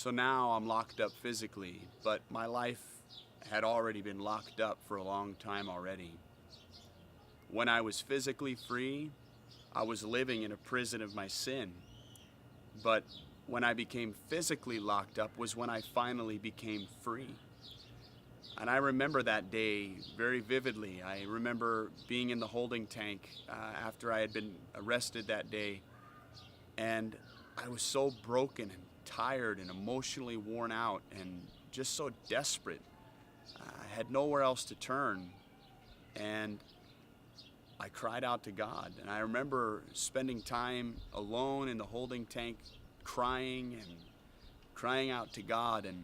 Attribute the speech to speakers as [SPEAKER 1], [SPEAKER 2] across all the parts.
[SPEAKER 1] So now I'm locked up physically, but my life had already been locked up for a long time already. When I was physically free, I was living in a prison of my sin. But when I became physically locked up was when I finally became free. And I remember that day very vividly. I remember being in the holding tank after I had been arrested that day. And I was so broken and tired and emotionally worn out and just so desperate. I had nowhere else to turn. And I cried out to God. And I remember spending time alone in the holding tank, crying out to God. And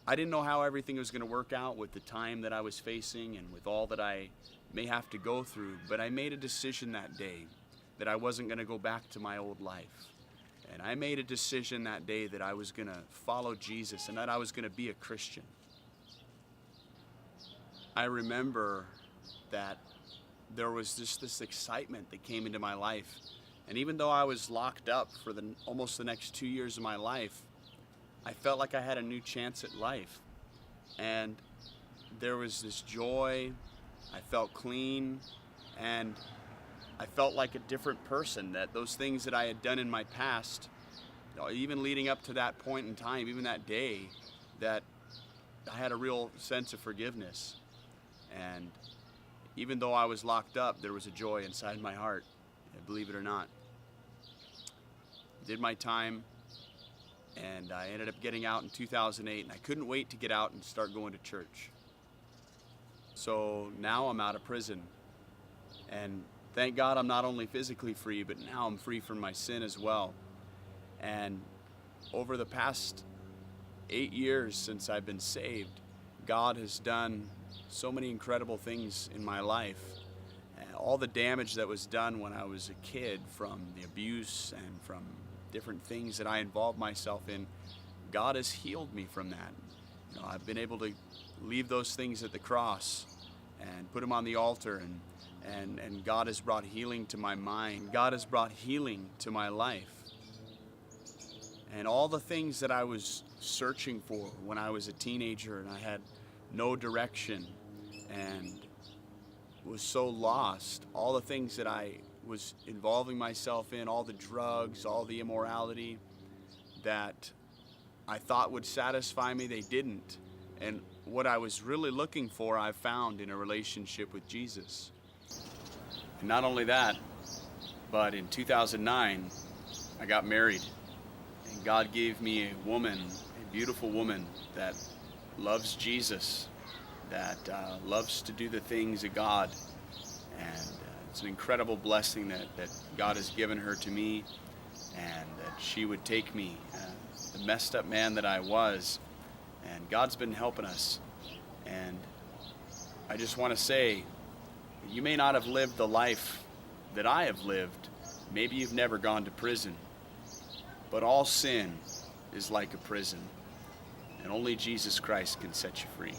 [SPEAKER 1] I didn't know how everything was going to work out with the time that I was facing and with all that I may have to go through. But I made a decision that day that I wasn't going to go back to my old life. And I made a decision that day that I was going to follow Jesus and that I was going to be a Christian. I remember that there was just this excitement that came into my life. And even though I was locked up for almost the next 2 years of my life, I felt like I had a new chance at life. And there was this joy. I felt clean. And I felt like a different person, that those things that I had done in my past, even leading up to that point in time, even that day, that I had a real sense of forgiveness. And even though I was locked up, there was a joy inside my heart, believe it or not. Did my time, and I ended up getting out in 2008, and I couldn't wait to get out and start going to church. So now I'm out of prison, and thank God I'm not only physically free, but now I'm free from my sin as well. And over the past 8 years since I've been saved, God has done so many incredible things in my life. All the damage that was done when I was a kid from the abuse and from different things that I involved myself in, God has healed me from that. I've been able to leave those things at the cross and put them on the altar, and God has brought healing to my mind. God has brought healing to my life. And all the things that I was searching for when I was a teenager and I had no direction and was so lost, all the things that I was involving myself in, all the drugs, all the immorality that I thought would satisfy me, they didn't. And what I was really looking for, I found in a relationship with Jesus. And not only that, but in 2009, I got married. And God gave me a woman, a beautiful woman that loves Jesus, that loves to do the things of God. And it's an incredible blessing that God has given her to me, and that she would take me, the messed up man that I was. And God's been helping us. And I just want to say, you may not have lived the life that I have lived. Maybe you've never gone to prison. But all sin is like a prison. And only Jesus Christ can set you free.